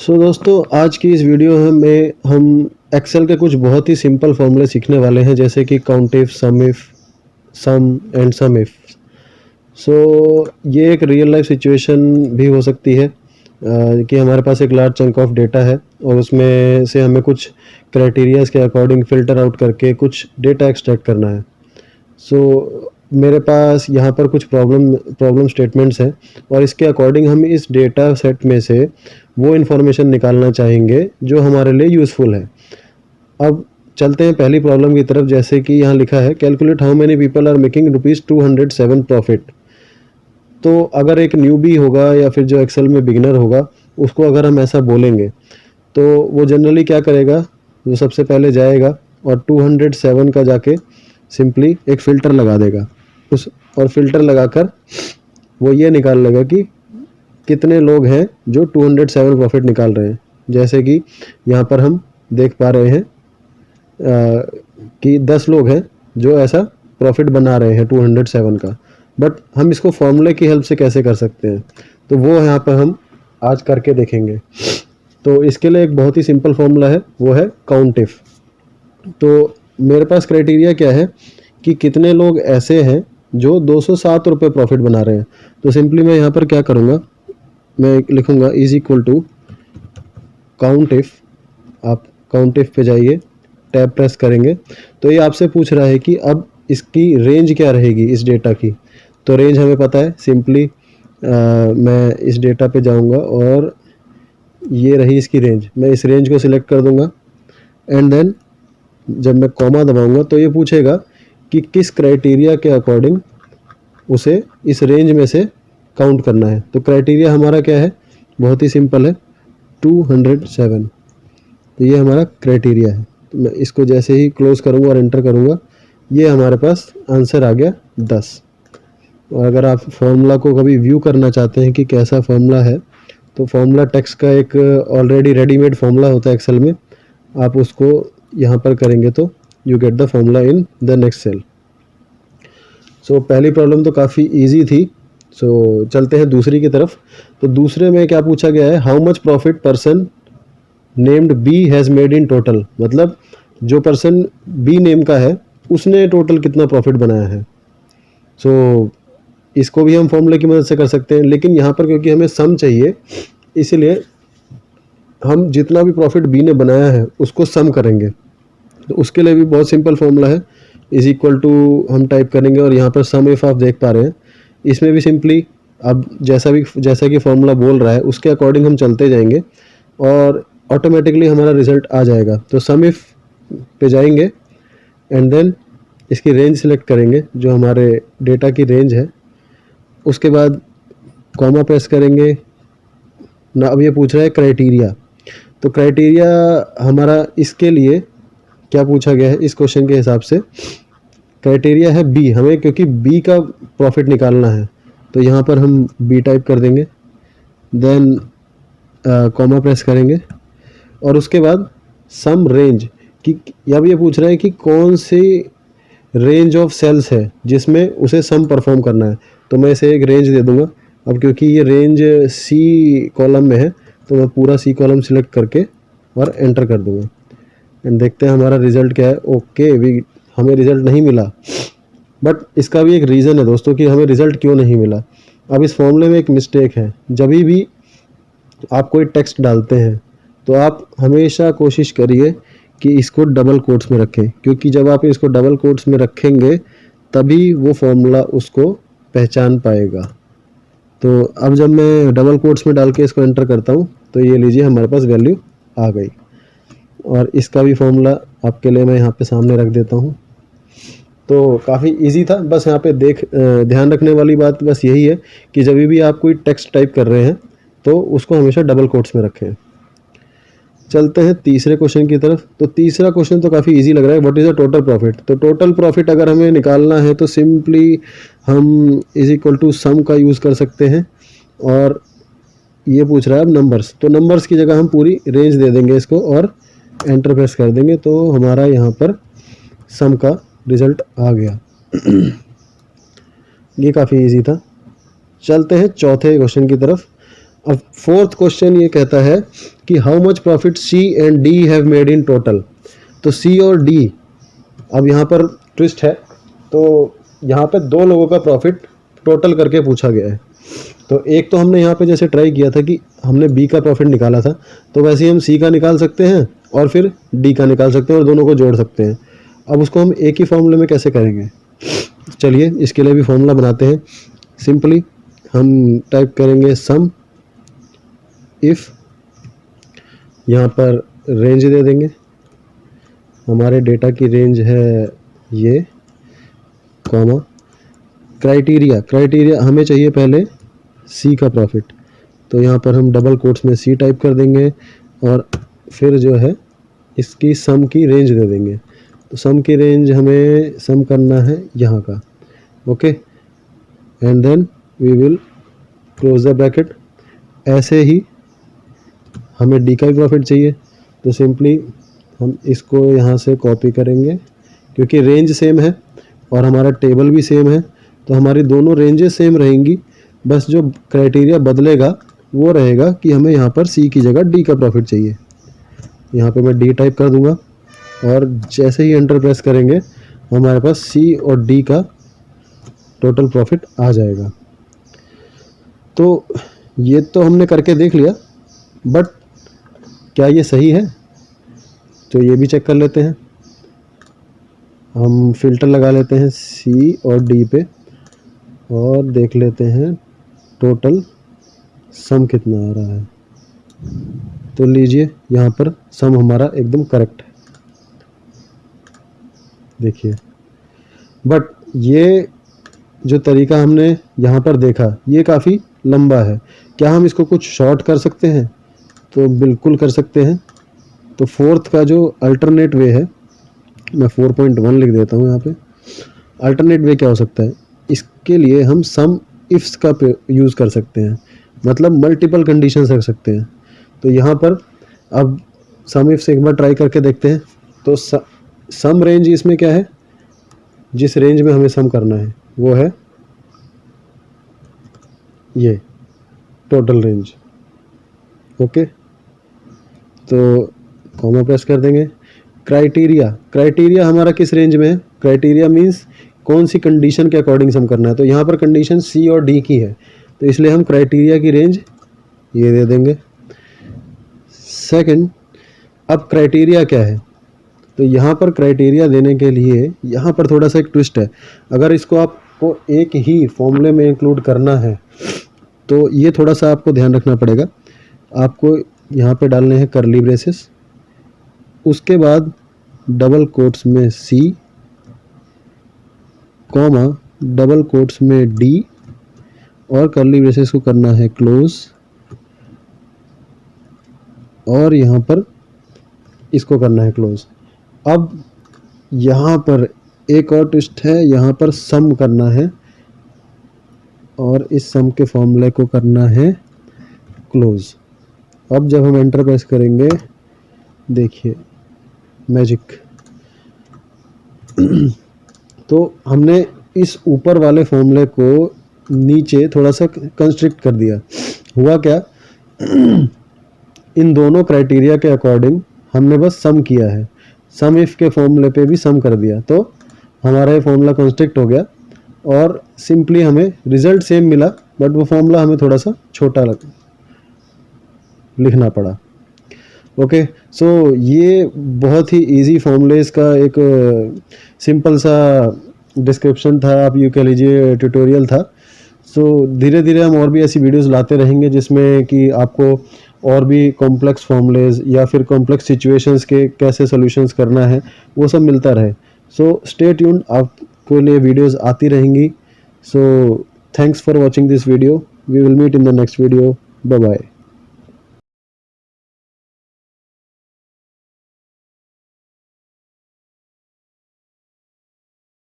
दोस्तों आज की इस वीडियो में हम एक्सेल के कुछ बहुत ही सिंपल फॉर्मूले सीखने वाले हैं, जैसे कि count if, sum if, sum and sum if. ये एक रियल लाइफ सिचुएशन भी हो सकती है कि हमारे पास एक लार्ज चंक ऑफ डेटा है और उसमें से हमें कुछ क्राइटेरियाज के अकॉर्डिंग फ़िल्टर आउट करके कुछ डेटा एक्सट्रैक्ट करना है। मेरे पास यहाँ पर कुछ प्रॉब्लम स्टेटमेंट्स हैं और इसके अकॉर्डिंग हम इस डेटा सेट में से वो इन्फॉर्मेशन निकालना चाहेंगे जो हमारे लिए यूज़फुल है। अब चलते हैं पहली प्रॉब्लम की तरफ। जैसे कि यहाँ लिखा है, calculate how many people are making ₹207 profit. तो अगर एक न्यूबी होगा या फिर जो एक्सेल में बिगिनर होगा, उसको अगर हम ऐसा बोलेंगे तो वो जनरली क्या करेगा, वो सबसे पहले जाएगा और 207 का जाके सिंपली एक फ़िल्टर लगा देगा और फ़िल्टर लगाकर वो ये निकाल लेगा कि कितने लोग हैं जो 207 प्रॉफिट निकाल रहे हैं। जैसे कि यहाँ पर हम देख पा रहे हैं कि 10 लोग हैं जो ऐसा प्रॉफिट बना रहे हैं 207 का। बट हम इसको फॉर्मूले की हेल्प से कैसे कर सकते हैं, तो वो यहाँ पर हम आज करके देखेंगे। तो इसके लिए एक बहुत ही सिंपल फॉर्मूला है, वो है काउंट इफ। तो मेरे पास क्राइटेरिया क्या है कि कितने लोग ऐसे हैं जो 207 रुपये प्रॉफिट बना रहे हैं। तो सिंपली मैं यहाँ पर क्या करूँगा, मैं लिखूँगा is equal to count if. आप काउंट इफ पे जाइए, टैब प्रेस करेंगे तो ये आपसे पूछ रहा है कि अब इसकी रेंज क्या रहेगी इस डेटा की। तो रेंज हमें पता है, सिंपली मैं इस डेटा पे जाऊँगा और ये रही इसकी रेंज। मैं इस रेंज को सिलेक्ट कर दूँगा एंड देन जब मैं कॉमा दबाऊँगा तो ये पूछेगा कि किस क्राइटेरिया के अकॉर्डिंग उसे इस रेंज में से काउंट करना है। तो क्राइटेरिया हमारा क्या है, बहुत ही सिंपल है, 207। तो ये हमारा क्राइटेरिया है। तो मैं इसको जैसे ही क्लोज करूँगा और एंटर करूँगा, ये हमारे पास आंसर आ गया 10। और अगर आप फॉर्मूला को कभी व्यू करना चाहते हैं कि कैसा फॉर्मूला है, तो फॉर्मूला टेक्स्ट का एक ऑलरेडी रेडीमेड फॉर्मूला होता है एक्सेल में, आप उसको यहाँ पर करेंगे तो you get the formula in the next cell. पहली प्रॉब्लम तो काफ़ी इजी थी। चलते हैं दूसरी की तरफ। तो दूसरे में क्या पूछा गया है, how much profit person named B has made in total. मतलब जो पर्सन बी नेम का है उसने टोटल कितना प्रॉफिट बनाया है। इसको भी हम फॉर्मूले की मदद से कर सकते हैं, लेकिन यहाँ पर क्योंकि हमें सम चाहिए, इसलिए हम जितना भी प्रॉफिट बी ने बनाया है उसको सम करेंगे। तो उसके लिए भी बहुत सिंपल फॉर्मूला है, इज इक्वल टू हम टाइप करेंगे और यहाँ पर सम इफ आप देख पा रहे हैं। इसमें भी सिंपली अब जैसा कि फॉर्मूला बोल रहा है उसके अकॉर्डिंग हम चलते जाएंगे और ऑटोमेटिकली हमारा रिज़ल्ट आ जाएगा। तो सम इफ पे जाएंगे एंड देन इसकी रेंज सिलेक्ट करेंगे जो हमारे डेटा की रेंज है। उसके बाद कॉमा प्रेस करेंगे ना। अब ये पूछ रहा है क्राइटेरिया, तो क्राइटेरिया हमारा इसके लिए क्या पूछा गया है, इस क्वेश्चन के हिसाब से क्राइटेरिया है बी। हमें क्योंकि बी का प्रॉफिट निकालना है तो यहाँ पर हम बी टाइप कर देंगे, देन कॉमा प्रेस करेंगे और उसके बाद सम रेंज कि अब ये पूछ रहा है कि कौन सी रेंज ऑफ सेल्स है जिसमें उसे सम परफॉर्म करना है। तो मैं इसे एक रेंज दे दूंगा। अब क्योंकि ये रेंज सी कॉलम में है तो मैं पूरा सी कॉलम सिलेक्ट करके और एंटर कर दूंगा एंड देखते हैं हमारा रिज़ल्ट क्या है। ओके, हमें रिज़ल्ट नहीं मिला, बट इसका भी एक रीज़न है दोस्तों कि हमें रिज़ल्ट क्यों नहीं मिला। अब इस फॉर्मूले में एक मिस्टेक है, जब भी आप कोई टेक्स्ट डालते हैं तो आप हमेशा कोशिश करिए कि इसको डबल कोट्स में रखें, क्योंकि जब आप इसको डबल कोट्स में रखेंगे तभी वो फॉर्मूला उसको पहचान पाएगा। तो अब जब मैं डबल कोट्स में डाल के इसको एंटर करता हूँ तो ये लीजिए हमारे पास वैल्यू आ गई। और इसका भी फॉर्मूला आपके लिए मैं यहाँ पे सामने रख देता हूँ। तो काफ़ी इजी था। बस यहाँ पे ध्यान रखने वाली बात बस यही है कि जब भी आप कोई टेक्स्ट टाइप कर रहे हैं तो उसको हमेशा डबल कोट्स में रखें। चलते हैं तीसरे क्वेश्चन की तरफ। तो तीसरा क्वेश्चन तो काफ़ी इजी लग रहा है, what is the total profit. तो टोटल प्रॉफिट अगर हमें निकालना है तो सिंपली हम इज इक्वल टू सम का यूज़ कर सकते हैं। और ये पूछ रहा है अब नंबर्स, तो नंबर्स की जगह हम पूरी रेंज दे देंगे इसको और एंटर प्रेस कर देंगे तो हमारा यहाँ पर सम का रिज़ल्ट आ गया। ये काफ़ी इजी था। चलते हैं चौथे क्वेश्चन की तरफ। अब फोर्थ क्वेश्चन ये कहता है कि how much profit C and D have made in total. तो सी और डी, अब यहाँ पर ट्विस्ट है, तो यहाँ पे दो लोगों का प्रॉफिट टोटल करके पूछा गया है। तो एक तो हमने यहाँ पे जैसे ट्राई किया था कि हमने बी का प्रॉफिट निकाला था, तो वैसे ही हम सी का निकाल सकते हैं और फिर डी का निकाल सकते हैं और दोनों को जोड़ सकते हैं। अब उसको हम एक ही फॉर्मूले में कैसे करेंगे, चलिए इसके लिए भी फॉर्मूला बनाते हैं। सिंपली हम टाइप करेंगे सम इफ़, यहाँ पर रेंज दे देंगे, हमारे डेटा की रेंज है ये, कॉमा क्राइटेरिया हमें चाहिए पहले सी का प्रॉफिट, तो यहाँ पर हम डबल कोट्स में सी टाइप कर देंगे और फिर जो है इसकी सम की रेंज दे देंगे। तो सम की रेंज हमें सम करना है यहाँ का, okay, and then we will close the bracket. ऐसे ही हमें डी का भी प्रॉफिट चाहिए, तो सिंपली हम इसको यहाँ से कॉपी करेंगे, क्योंकि रेंज सेम है और हमारा टेबल भी सेम है, तो हमारी दोनों रेंजेस सेम रहेंगी। बस जो क्राइटेरिया बदलेगा वो रहेगा कि हमें यहाँ पर सी की जगह डी का प्रॉफिट चाहिए। यहाँ पे मैं डी टाइप कर दूंगा और जैसे ही एंटर प्रेस करेंगे हमारे पास सी और डी का टोटल प्रॉफिट आ जाएगा। तो ये तो हमने करके देख लिया, बट क्या ये सही है, तो ये भी चेक कर लेते हैं। हम फिल्टर लगा लेते हैं सी और डी पे और देख लेते हैं टोटल सम कितना आ रहा है। तो लीजिए यहाँ पर सम हमारा एकदम करेक्ट है, देखिए। बट ये जो तरीका हमने यहाँ पर देखा ये काफ़ी लंबा है, क्या हम इसको कुछ शॉर्ट कर सकते हैं? तो बिल्कुल कर सकते हैं। तो फोर्थ का जो अल्टरनेट वे है, मैं 4.1 लिख देता हूँ यहाँ पे। अल्टरनेट वे क्या हो सकता है, इसके लिए हम सम इफ्स का यूज़ कर सकते हैं, मतलब मल्टीपल कंडीशंस रख सकते हैं। तो यहाँ पर अब सम इफ्स एक बार ट्राई करके देखते हैं। तो सम रेंज इसमें क्या है, जिस रेंज में हमें सम करना है वो है ये टोटल रेंज, ओके। तो कॉमा प्रेस कर देंगे। क्राइटेरिया हमारा किस रेंज में है, क्राइटेरिया मींस कौन सी कंडीशन के अकॉर्डिंग सम करना है। तो यहाँ पर कंडीशन सी और डी की है, तो इसलिए हम क्राइटेरिया की रेंज ये दे देंगे। सेकंड, अब क्राइटेरिया क्या है, तो यहाँ पर क्राइटेरिया देने के लिए यहाँ पर थोड़ा सा एक ट्विस्ट है। अगर इसको आपको एक ही फॉर्मूले में इंक्लूड करना है तो ये थोड़ा सा आपको ध्यान रखना पड़ेगा। आपको यहाँ पे डालने हैं करली ब्रेसेस, उसके बाद डबल कोट्स में सी, कॉमा डबल कोट्स में डी, और करली ब्रेसेस को करना है क्लोज, और यहाँ पर इसको करना है क्लोज। अब यहाँ पर एक और ट्विस्ट है, यहाँ पर सम करना है और इस सम के फॉर्मूले को करना है क्लोज। अब जब हम एंटर प्रेस करेंगे, देखिए मैजिक। तो हमने इस ऊपर वाले फॉर्मूले को नीचे थोड़ा सा कंस्ट्रिक्ट कर दिया। हुआ क्या, इन दोनों क्राइटेरिया के अकॉर्डिंग हमने बस सम किया है, सम इफ के फॉर्मूले पे भी सम कर दिया, तो हमारा ये फॉर्मूला कंस्ट्रिक्ट हो गया और सिंपली हमें रिजल्ट सेम मिला, बट वो फॉर्मूला हमें थोड़ा सा छोटा लिखना पड़ा। ओके, सो ये बहुत ही इजी फॉर्मूलेस का एक सिंपल सा डिस्क्रिप्शन था, आप यूँ कह लीजिए ट्यूटोरियल था। सो धीरे धीरे हम और भी ऐसी वीडियोस लाते रहेंगे जिसमें कि आपको और भी कॉम्प्लेक्स फॉर्मूलेज या फिर कॉम्प्लेक्स सिचुएशंस के कैसे सॉल्यूशंस करना है वो सब मिलता रहे। सो स्टे ट्यून्ड, आपको लिए वीडियोस आती रहेंगी। So thanks for watching this video, we will meet in the next video, bye bye.